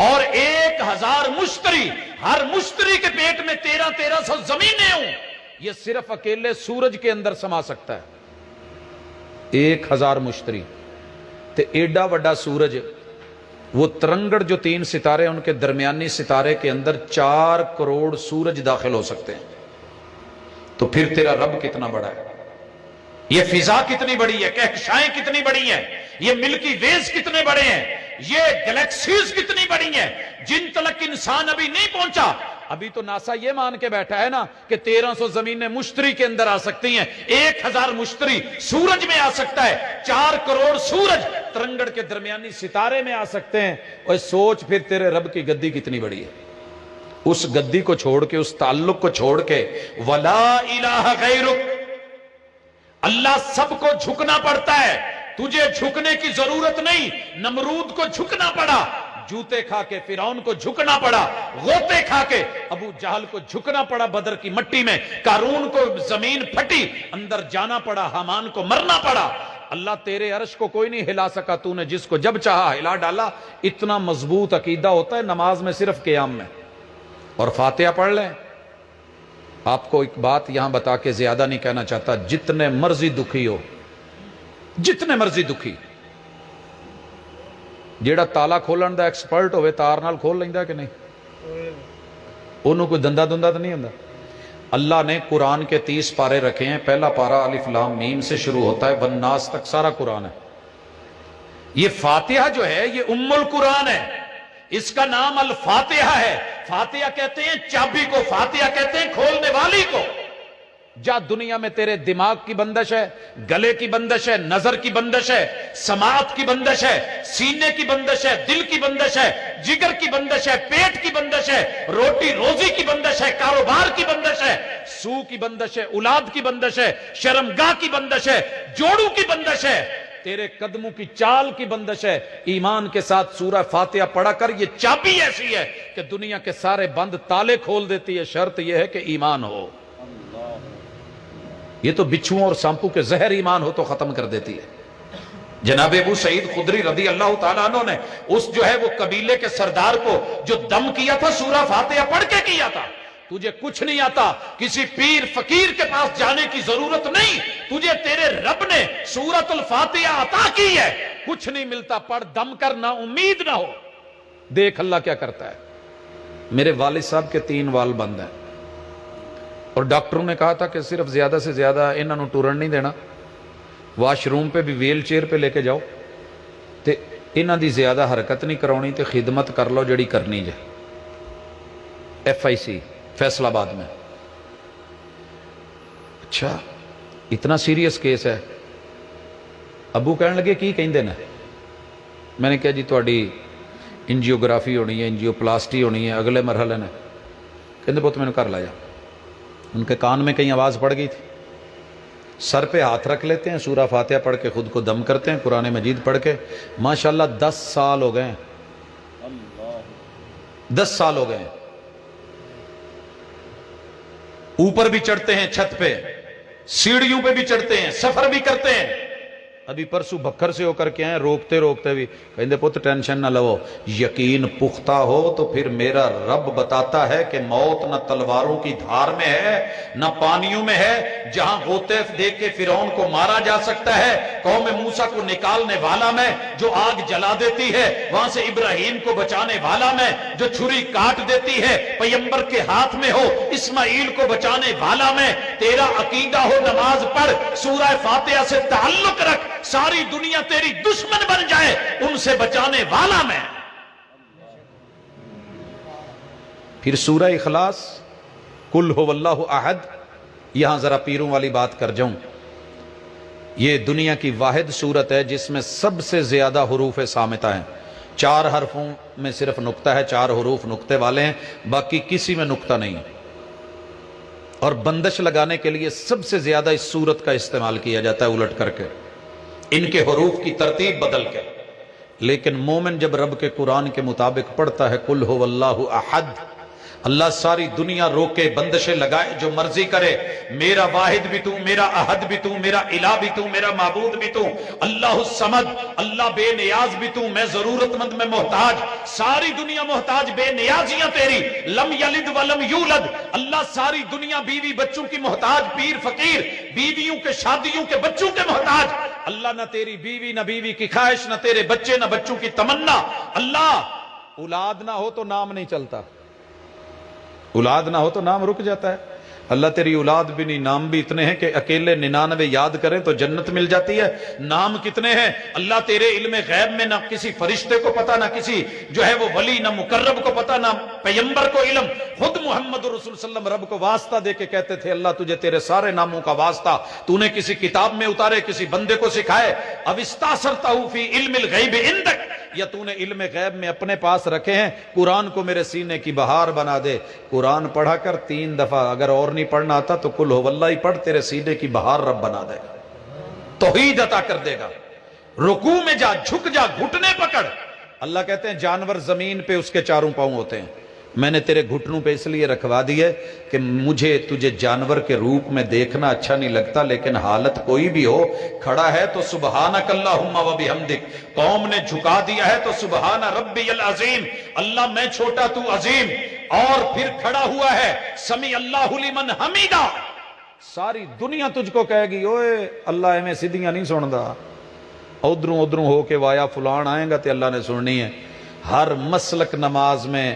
اور 1000 مشتری، ہر مشتری کے پیٹ میں 1300 زمینیں ہوں، یہ صرف اکیلے سورج کے اندر سما سکتا ہے، 1000 مشتری، تے ایڈا وڈا سورج، وہ ترنگڑ جو 3 ستارے ان کے درمیانی ستارے کے اندر 4 کروڑ سورج داخل ہو سکتے ہیں، تو پھر تیرا رب کتنا بڑا ہے؟ یہ فضا کتنی بڑی ہے، کہکشائیں کتنی بڑی ہیں، یہ ملکی ویز کتنے بڑے ہیں، یہ گلیکسیز کتنی بڑی ہیں، جن تلک انسان ابھی نہیں پہنچا۔ ابھی تو ناسا یہ مان کے بیٹھا ہے نا کہ 1300 زمینیں مشتری کے اندر آ سکتی ہیں، 1000 مشتری سورج میں آ سکتا ہے، 4 کروڑ سورج ترنگڑ کے درمیانی ستارے میں آ سکتے ہیں۔ اور سوچ پھر تیرے رب کی گدی کتنی بڑی ہے، اس گدی کو چھوڑ کے، اس تعلق کو چھوڑ کے، وَلَا إِلَٰهَ غَيْرُكَ، اللہ سب کو جھکنا پڑتا ہے، تجھے جھکنے کی ضرورت نہیں۔ نمرود کو جھکنا پڑا، جوتے کھا کے فرعون کو جھکنا پڑا، غوطے کھا کے ابو جہل کو جھکنا پڑا بدر کی مٹی میں، قارون کو زمین پھٹی، اندر جانا پڑا، حامان کو مرنا پڑا۔ اللہ تیرے عرش کو کوئی نہیں ہلا سکا، تو نے جس کو جب چاہا ہلا ڈالا۔ اتنا مضبوط عقیدہ ہوتا ہے نماز میں، صرف قیام میں۔ اور فاتحہ پڑھ لیں۔ آپ کو ایک بات یہاں بتا کے زیادہ نہیں کہنا چاہتا، جتنے مرضی دکھی ہو، جتنے مرضی دکھی، جیڑا تالا کھولن دا ایکسپرٹ ہوئے تار نال کھول لیندا کہ نہیں؟ انہوں کوئی دندہ دندہ تو نہیں ہوندا۔ اللہ نے قرآن کے 30 پارے رکھے ہیں، پہلا پارا الف لام میم سے شروع ہوتا ہے، والناس تک سارا قرآن ہے۔ یہ فاتحہ جو ہے یہ ام القرآن ہے، اس کا نام الفاتحہ ہے۔ فاتحہ کہتے ہیں چابی کو، فاتحہ کہتے ہیں کھولنے والی کو۔ جا دنیا میں تیرے دماغ کی بندش ہے، گلے کی بندش ہے، نظر کی بندش ہے، سماعت کی بندش ہے، سینے کی بندش ہے، دل کی بندش ہے، جگر کی بندش ہے، پیٹ کی بندش ہے، روٹی روزی کی بندش ہے، کاروبار کی بندش ہے، سو کی بندش ہے، اولاد کی بندش ہے، شرمگاہ کی بندش ہے، جوڑوں کی بندش ہے، تیرے قدموں کی چال کی بندش ہے۔ ایمان کے ساتھ سورہ فاتحہ پڑھا کر، یہ چابی ایسی ہے کہ دنیا کے سارے بند تالے کھول دیتی ہے۔ شرط یہ ہے کہ ایمان ہو۔ یہ تو بچھوؤں اور سانپوں کے زہر ایمان ہو تو ختم کر دیتی ہے، جناب ابو سعید خدری رضی اللہ تعالیٰ عنہ نے اس جو ہے وہ قبیلے کے سردار کو جو دم کیا تھا سورہ فاتحہ پڑھ کے کیا تھا. تجھے کچھ نہیں آتا، کسی پیر فقیر کے پاس جانے کی ضرورت نہیں، تجھے تیرے رب نے سورۃ الفاتحہ عطا کی ہے، کچھ نہیں ملتا، پڑھ دم کر، نہ امید نہ ہو. دیکھ اللہ کیا کرتا ہے. میرے والد صاحب کے 3 وال بند ہیں اور ڈاکٹروں نے کہا تھا کہ صرف زیادہ سے زیادہ انہوں نے ٹورن نہیں دینا، واش روم پہ بھی ویل چیئر پہ لے کے جاؤ تے انہوں دی زیادہ حرکت نہیں کرونی تے خدمت کر لو جڑی کرنی جائے. FIC فیصل آباد میں. اچھا اتنا سیریس کیس ہے. ابو کہنے لگے کی کہیں دینا. میں نے کہا جی تھوڑی انجیوگرافی ہونی ہے، انجیوپلاسٹی ہونی ہے، اگلے مرحلے نے. کہندے پوت میں نے کر لایا. ان کے کان میں کہیں آواز پڑ گئی تھی. سر پہ ہاتھ رکھ لیتے ہیں، سورہ فاتحہ پڑھ کے خود کو دم کرتے ہیں، قرآن مجید پڑھ کے. ماشاءاللہ 10 سال ہو گئے ہیں، 10 سال ہو گئے ہیں. اوپر بھی چڑھتے ہیں، چھت پہ سیڑھیوں پہ بھی چڑھتے ہیں، سفر بھی کرتے ہیں. ابھی پرسوں بکھر سے ہو کر کے آئے، روکتے روکتے بھی کہندے پت ٹینشن نہ لو، یقین پختہ ہو تو پھر میرا رب بتاتا ہے کہ موت نہ تلواروں کی دھار میں ہے نہ پانیوں میں ہے. جہاں غوطے دے کے فرعون کو مارا جا سکتا ہے، قوم موسیٰ کو نکالنے والا میں جو آگ جلا دیتی ہے، وہاں سے ابراہیم کو بچانے والا میں جو چھری کاٹ دیتی ہے، پیغمبر کے ہاتھ میں ہو، اسماعیل کو بچانے والا میں. تیرا عقیدہ ہو نماز پڑھ، سورہ فاتحہ سے تعلق رکھ، ساری دنیا تیری دشمن بن جائے ان سے بچانے والا میں. پھر سورہ اخلاص، قل هو اللہ احد. یہاں ذرا پیروں والی بات کر جاؤں. یہ دنیا کی واحد سورت ہے جس میں سب سے زیادہ حروف صامتہ ہیں. 4 حرفوں میں صرف نقطہ ہے، 4 حروف نقطے والے ہیں، باقی کسی میں نقطہ نہیں. اور بندش لگانے کے لیے سب سے زیادہ اس سورت کا استعمال کیا جاتا ہے الٹ کر کے، ان کے حروف کی ترتیب بدل کے. لیکن مومن جب رب کے قرآن کے مطابق پڑھتا ہے قل هو اللہ احد، اللہ ساری دنیا روکے، بندشیں لگائے، جو مرضی کرے، میرا واحد بھی تو، میرا احد بھی تو، میرا الہ بھی تو، میرا معبود بھی تو، اللہ الصمد، اللہ بے نیاز بھی تو، میں ضرورت مند، میں محتاج، ساری دنیا محتاج، بے نیازیاں تیری، لم یلد ولم یولد، اللہ ساری دنیا بیوی بچوں کی محتاج، پیر فقیر بیویوں کے شادیوں کے بچوں کے محتاج. اللہ نہ تیری بیوی نہ بیوی کی خواہش، نہ تیرے بچے نہ بچوں کی تمنا. اللہ اولاد نہ ہو تو نام نہیں چلتا، اولاد نہ ہو تو نام رک جاتا ہے. اللہ تیری اولاد بھی نہیں، نام بھی اتنے ہیں کہ اکیلے 99 یاد کریں تو جنت مل جاتی ہے. نام کتنے ہیں اللہ تیرے علم غیب میں، نہ کسی فرشتے کو پتا، نہ کسی جو ہے وہ ولی، نہ مقرب کو پتا، نہ پیغمبر کو علم. خود محمد رسول صلی اللہ علیہ وسلم رب کو واسطہ دے کے کہتے تھے اللہ تجھے تیرے سارے ناموں کا واسطہ تو نے کسی کتاب میں اتارے، کسی بندے کو سکھائے. اب استاثرتہ فی علم الغیب عندک، یا تو نے علم غیب میں اپنے پاس رکھے ہیں. قرآن کو میرے سینے کی بہار بنا دے. قرآن پڑھا کر 3 دفعہ، اگر اور نہیں پڑھنا آتا تو قل هو اللہ ہی پڑھ، تیرے سینے کی بہار رب بنا دے گا، توحید عطا کر دے گا. رکوع میں جا، جھک جا، گھٹنے پکڑ. اللہ کہتے ہیں جانور زمین پہ اس کے 4 پاؤں ہوتے ہیں، میں نے تیرے گھٹنوں پہ اس لیے رکھوا دیے کہ مجھے تجھے جانور کے روپ میں دیکھنا اچھا نہیں لگتا، لیکن حالت کوئی بھی ہو، کھڑا ہے تو سبحانک اللہم و بحمدک، قوم نے جھکا دیا ہے تو سبحان ربی العظیم، اللہ میں چھوٹا تو عظیم. اور پھر کھڑا ہوا ہے سمیع اللہ لمن حمیدہ. ساری دنیا تجھ کو کہے گی اوئے اللہ ایویں سیدھیاں نہیں سندا، ادھروں ہو کے وایا فلان آئے گا تے اللہ نے سننی ہے. ہر مسلک نماز میں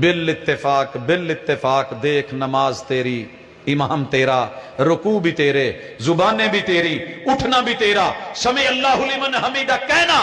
بالاتفاق دیکھ، نماز تیری، امام تیرا، رکوع بھی تیرے، زبانیں بھی تیری، اٹھنا بھی تیرا، سمیع اللہ لمن حمیدہ کہنا.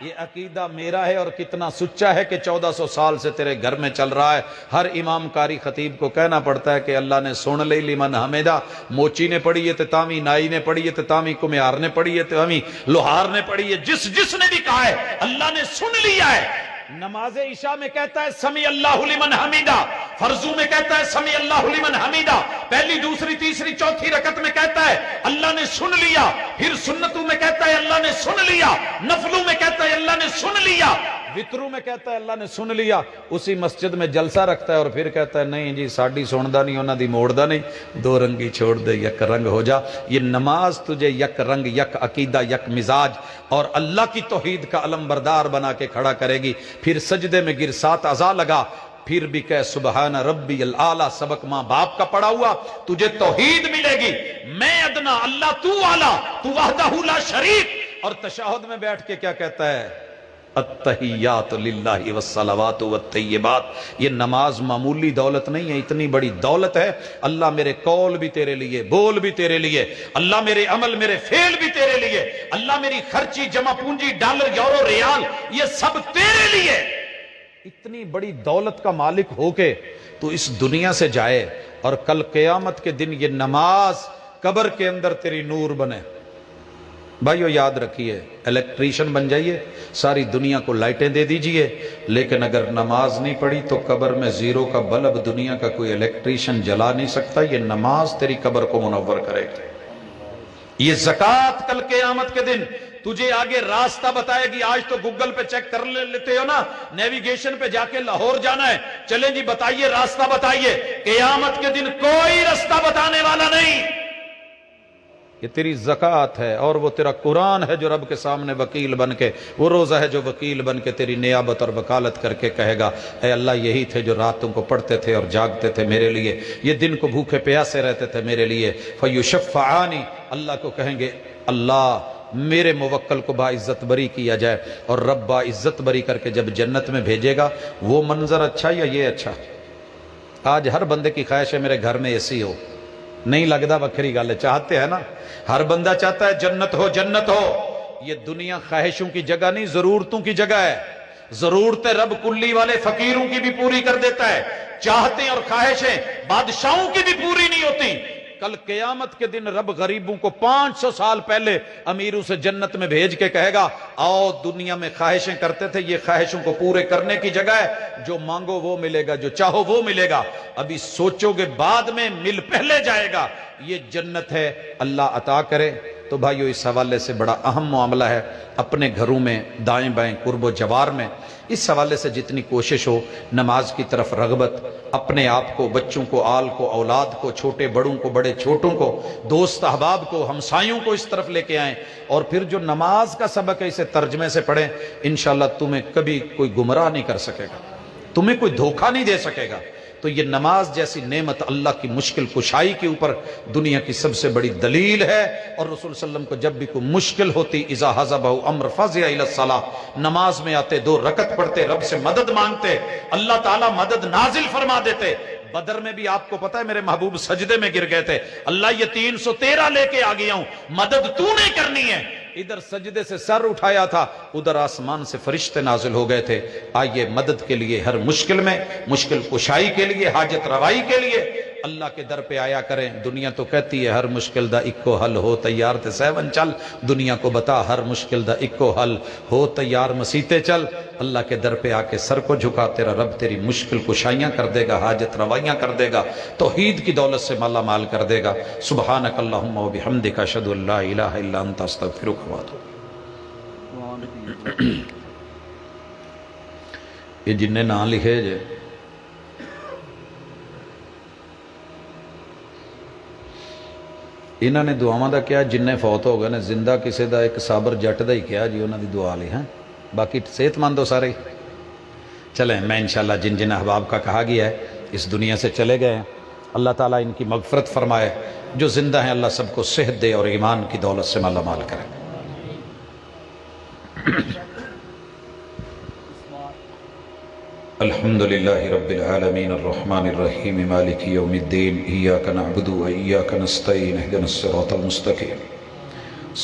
یہ عقیدہ میرا ہے اور کتنا سچا ہے کہ 1400 سال سے تیرے گھر میں چل رہا ہے. ہر امام قاری خطیب کو کہنا پڑتا ہے کہ اللہ نے سن لئی لمن حمیدہ. موچی نے پڑھی ہے تو تامی، نائی نے پڑھی ہے تو تامی، کمیار نے پڑھی ہے تو تامی، لوہار نے پڑھی ہے، جس نے بھی کہا ہے اللہ نے سن لیا ہے. نماز عشاء میں کہتا ہے سمیع اللہ لمن حمیدہ، فرضوں میں کہتا ہے سمیع اللہ لمن حمیدہ، پہلی دوسری تیسری چوتھی رکعت میں کہتا کہتا ہے اللہ نے سن لیا، پھر سنتوں میں کہتا ہے اللہ نے سن لیا، نفلوں میں کہتا ہے اللہ نے سن لیا، وتروں میں کہتا ہے اللہ نے سن لیا، اسی مسجد میں جلسہ رکھتا ہے اور پھر کہتا ہے نہیں جی ساڈی سندا نہیں انہاں دی موڑدا نہیں، دو رنگی چھوڑ دے یک رنگ ہو جا۔ یہ نماز تجھے یک رنگ، یک عقیدہ، یک مزاج اور اللہ کی توحید کا علم بردار بنا کے کھڑا کرے گی۔ پھر سجدے میں گر 7 اعضاء لگا، پھر بھی کہہ سبحان ربی الاعلیٰ، سبق ماں باپ کا پڑھا ہوا، تجھے توحید ملے گی، میں ادنا اللہ تو اعلیٰ، تو وحدہ لا شریک۔ اور تشہد میں بیٹھ کے کیا کہتا ہے؟ التحیات للہ والصلوات والطیبات۔ یہ نماز معمولی دولت نہیں ہے، اتنی بڑی دولت ہے۔ اللہ میرے قول بھی تیرے لیے، بول بھی تیرے لیے، اللہ میرے عمل میرے فعل بھی تیرے لیے، اللہ میری خرچی جمع پونجی ڈالر یورو ریال یہ سب تیرے لیے۔ اتنی بڑی دولت کا مالک ہو کے تو اس دنیا سے جائے اور کل قیامت کے دن یہ نماز قبر کے اندر تیری نور بنے۔ بھائیو یاد رکھیے، الیکٹریشن بن جائیے، ساری دنیا کو لائٹیں دے دیجئے، لیکن اگر نماز نہیں پڑھی تو قبر میں زیرو کا بلب دنیا کا کوئی الیکٹریشن جلا نہیں سکتا۔ یہ نماز تیری قبر کو منور کرے گی۔ یہ زکوٰۃ کل قیامت کے دن تجھے آگے راستہ بتائے گی۔ آج تو گوگل پہ چیک کر لیتے ہو نا، نیویگیشن پہ جا کے لاہور جانا ہے، چلیں جی بتائیے راستہ بتائیے۔ قیامت کے دن کوئی راستہ بتانے والا نہیں، یہ تیری زکوٰۃ ہے اور وہ تیرا قرآن ہے جو رب کے سامنے وکیل بن کے، وہ روزہ ہے جو وکیل بن کے تیری نیابت اور وکالت کر کے کہے گا اے اللہ یہی تھے جو راتوں کو پڑھتے تھے اور جاگتے تھے میرے لیے، یہ دن کو بھوکے پیاسے رہتے تھے میرے لیے۔ فیشفعانی، اللہ کو کہیں گے اللہ میرے موکل کو باعزت بری کیا جائے، اور رب باعزت بری کر کے جب جنت میں بھیجے گا وہ منظر اچھا یا یہ اچھا؟ آج ہر بندے کی خواہش ہے میرے گھر میں اے سی ہو، نہیں لگتا بکھری گل ہے، چاہتے ہیں نا، ہر بندہ چاہتا ہے جنت ہو جنت ہو۔ یہ دنیا خواہشوں کی جگہ نہیں، ضرورتوں کی جگہ ہے۔ ضرورتیں رب کلی والے فقیروں کی بھی پوری کر دیتا ہے، چاہتے اور خواہشیں بادشاہوں کی بھی پوری نہیں ہوتی۔ کل قیامت کے دن رب غریبوں کو 500 سال پہلے امیروں سے جنت میں بھیج کے کہے گا آؤ دنیا میں خواہشیں کرتے تھے، یہ خواہشوں کو پورے کرنے کی جگہ ہے، جو مانگو وہ ملے گا، جو چاہو وہ ملے گا، ابھی سوچو گے بعد میں، مل پہلے جائے گا، یہ جنت ہے، اللہ عطا کرے۔ تو بھائیو اس حوالے سے بڑا اہم معاملہ ہے، اپنے گھروں میں دائیں بائیں قرب و جوار میں اس حوالے سے جتنی کوشش ہو، نماز کی طرف رغبت، اپنے آپ کو، بچوں کو، آل کو، اولاد کو، چھوٹے بڑوں کو، بڑے چھوٹوں کو، دوست احباب کو، ہمسایوں کو اس طرف لے کے آئیں، اور پھر جو نماز کا سبق ہے اسے ترجمے سے پڑھیں۔ انشاءاللہ تمہیں کبھی کوئی گمراہ نہیں کر سکے گا، تمہیں کوئی دھوکہ نہیں دے سکے گا۔ تو یہ نماز جیسی نعمت اللہ کی مشکل کشائی کے اوپر دنیا کی سب سے بڑی دلیل ہے، اور رسول صلی اللہ علیہ وسلم کو جب بھی کوئی مشکل ہوتی اذا حزبہ امر فزع الی الصلاۃ، نماز میں آتے 2 رکعت پڑھتے، رب سے مدد مانگتے، اللہ تعالیٰ مدد نازل فرما دیتے۔ بدر میں بھی آپ کو پتا ہے میرے محبوب سجدے میں گر گئے تھے، اللہ یہ 313 لے کے آ گیا ہوں، مدد تو نے کرنی ہے۔ ادھر سجدے سے سر اٹھایا تھا، ادھر آسمان سے فرشتے نازل ہو گئے تھے۔ آئیے مدد کے لیے، ہر مشکل میں، مشکل کشائی کے لیے، حاجت روائی کے لیے اللہ کے در پہ آیا کریں۔ دنیا تو کہتی ہے ہر مشکل دا اکو حل ہو تیار تے سیون چل، دنیا کو بتا ہر مشکل دا اکو حل ہو تیار مسیتے چل۔ اللہ کے در پہ آ کے سر کو جھکا، تیرا رب تیری مشکل کشائیاں کر دے گا، حاجت روائیاں کر دے گا، توحید کی دولت سے مالا مال کر دے گا۔ سبحانک اللہم و بحمدک اشہد ان لا الہ الا انت استغفرک و اتوب۔ یہ جن نے نام لکھے جے انہوں نے دعاواں دا کیا، جن نے فوت ہو گئے نے، زندہ کسے دا ایک صابر جٹ دا ہی کیا جی، انہوں دی دعا لی ہیں، باقی صحت مند ہو سارے۔ چلیں میں انشاءاللہ جن جن احباب کا کہا گیا ہے اس دنیا سے چلے گئے ہیں، اللہ تعالیٰ ان کی مغفرت فرمائے، جو زندہ ہیں اللہ سب کو صحت دے اور ایمان کی دولت سے مالا مال کرے۔ الحمدللہ رب العالمین الرحمن الرحیم مالک یوم الدین ایاک نعبد و ایاک نستعین اہدنا الصراط المستقیم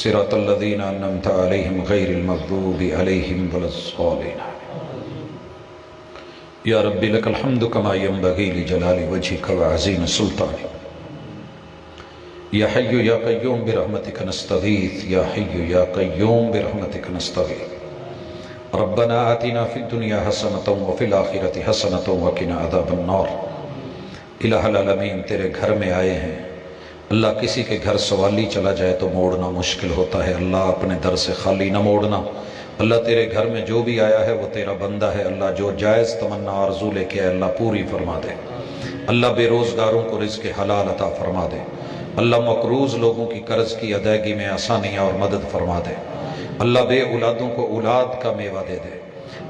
صراط الذین انعمت علیہم غیر المغضوب علیہم ولا الضالین۔ یا رب لک الحمد کما ینبغی لجلال وجہک وعظیم سلطانک۔ یا حی یا قیوم برحمتک نستغیث، یا حی یا قیوم برحمتک نستغیث۔ ربنا آتنا فی الدنیا حسنۃ وفی الآخرۃ حسنۃ وقنا عذاب النار۔ الہ العالمین تیرے گھر میں آئے ہیں، اللہ کسی کے گھر سوالی چلا جائے تو موڑنا مشکل ہوتا ہے، اللہ اپنے در سے خالی نہ موڑنا۔ اللہ تیرے گھر میں جو بھی آیا ہے وہ تیرا بندہ ہے، اللہ جو جائز تمنا آرزو لے کے آئے اللہ پوری فرما دے۔ اللہ بے روزگاروں کو رزق حلال عطا فرما دے۔ اللہ مقروض لوگوں کی قرض کی ادائیگی میں آسانیاں اور مدد فرما دے۔ اللہ بے اولادوں کو اولاد کا میوہ دے دے۔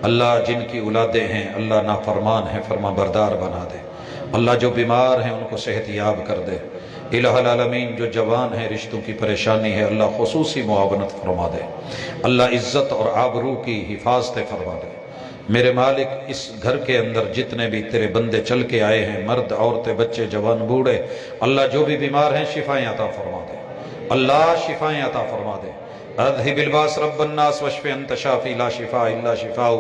اللہ جن کی اولادیں ہیں اللہ نافرمان ہیں فرما بردار بنا دے۔ اللہ جو بیمار ہیں ان کو صحت یاب کر دے۔ الہ العالمین جو جوان ہیں رشتوں کی پریشانی ہے اللہ خصوصی معاونت فرما دے۔ اللہ عزت اور آبرو کی حفاظت فرما دے۔ میرے مالک اس گھر کے اندر جتنے بھی تیرے بندے چل کے آئے ہیں، مرد عورتیں بچے جوان بوڑھے، اللہ جو بھی بیمار ہیں شفائیں عطا فرما دے۔ اللہ شفائیں عطا فرما دے۔ اذهب الباس رب الناس واشف انت شافی لا شفاء الا شفاء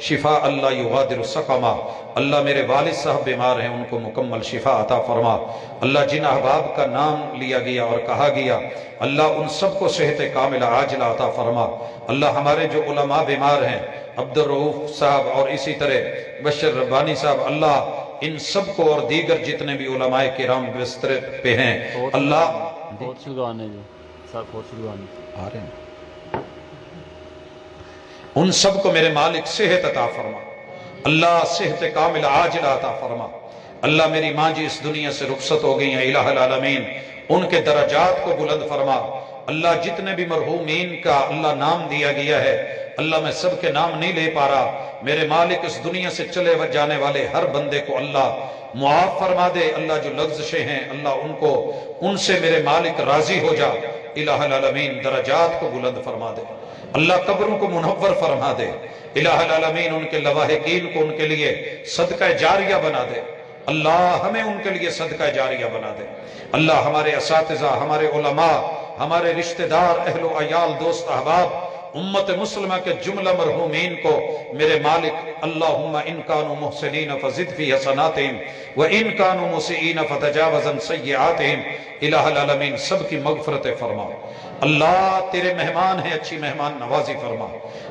شفاء اللہ یغادر سقما۔ اللہ میرے والد صاحب بیمار ہیں ان کو مکمل شفا عطا فرما۔ اللہ جن احباب کا نام لیا گیا اور کہا گیا اللہ ان سب کو صحت کاملہ عاجلہ عطا فرما۔ اللہ ہمارے جو علماء بیمار ہیں عبد الرؤوف صاحب اور اسی طرح بشر ربانی صاحب، اللہ ان سب کو اور دیگر جتنے بھی علماء کرام بستر پہ ہیں اللہ آ رہے ہیں ان سب کو میرے مالک صحت عطا فرما۔ اللہ صحت کامل عاجلہ عطا فرما۔ اللہ میری ماں جی اس دنیا سے رخصت ہو گئی ہیں، الہ العالمین ان کے درجات کو بلند فرما۔ اللہ جتنے بھی مرحومین کا اللہ نام دیا گیا ہے اللہ میں سب کے نام نہیں لے پا رہا، میرے مالک اس دنیا سے چلے جانے والے ہر بندے کو اللہ معاف فرما دے۔ اللہ جو لغزشیں ہیں اللہ ان کو ان سے میرے مالک راضی ہو جا۔ الہ العالمین درجات کو بلند فرما دے۔ اللہ قبروں کو منور فرما دے۔ الہ العالمین ان کے لواحقین کو ان کے لیے صدقہ جاریہ بنا دے۔ اللہ ہمیں ان کے لیے صدقہ جاریہ بنا دے۔ اللہ ہمارے اساتذہ، ہمارے علماء، ہمارے رشتہ دار، اہل و عیال، دوست احباب، امت مسلمہ کے جملہ مرحومین کو میرے مالک اللہم ان کانوا محسنین فزد فی حسناتہم وان کانوا مسیئین فتجاوز عن سیئاتہم۔ الہ العالمین سب کی مغفرت فرما۔ اللہ تیرے مہمان ہیں اچھی مہمان نوازی فرما۔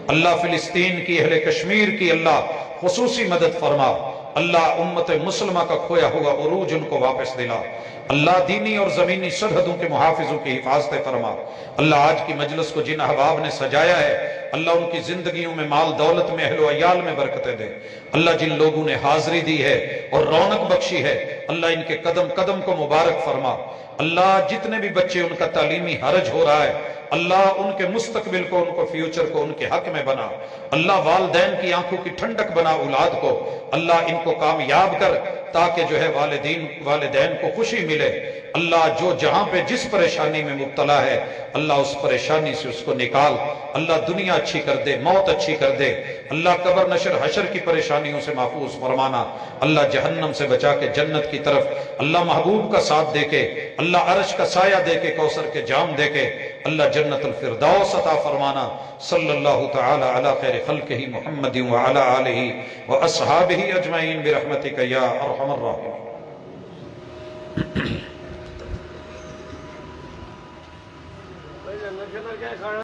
اللہ فلسطین کی، اہل کشمیر کی اللہ خصوصی مدد فرما۔ اللہ امت مسلمہ کا کھویا ہوا عروج ان کو واپس دلا۔ اللہ دینی اور زمینی سرحدوں کے محافظوں کی حفاظت فرما۔ اللہ آج کی مجلس کو جن احباب نے سجایا ہے اللہ ان کی زندگیوں میں مال دولت میں اہل و عیال میں برکتیں دے۔ اللہ جن لوگوں نے حاضری دی ہے اور رونق بخشی ہے اللہ ان کے قدم قدم کو مبارک فرما۔ اللہ جتنے بھی بچے ان کا تعلیمی حرج ہو رہا ہے اللہ ان کے مستقبل کو، ان کو فیوچر کو ان کے حق میں بنا۔ اللہ والدین کی آنکھوں کی ٹھنڈک بنا اولاد کو۔ اللہ ان کو کامیاب کر تاکہ جو ہے والدین کو خوشی ملے۔ اللہ جو جہاں پہ جس پریشانی میں مبتلا ہے اللہ اس پریشانی سے اس کو نکال۔ اللہ دنیا اچھی کر دے، موت اچھی کر دے۔ اللہ قبر نشر حشر کی پریشانیوں سے محفوظ فرمانا۔ اللہ جہنم سے بچا کے جنت کی طرف اللہ محبوب کا ساتھ دے کے، اللہ عرش کا سایہ دے کے، کوثر کے جام دے کے اللہ جنت الفردوس عطا فرمانا۔ صلی اللہ تعالی علی خیر خلقہ محمد وعلی آلہ واصحابہ اجمعین برحمتک یا ارحم الراحمین۔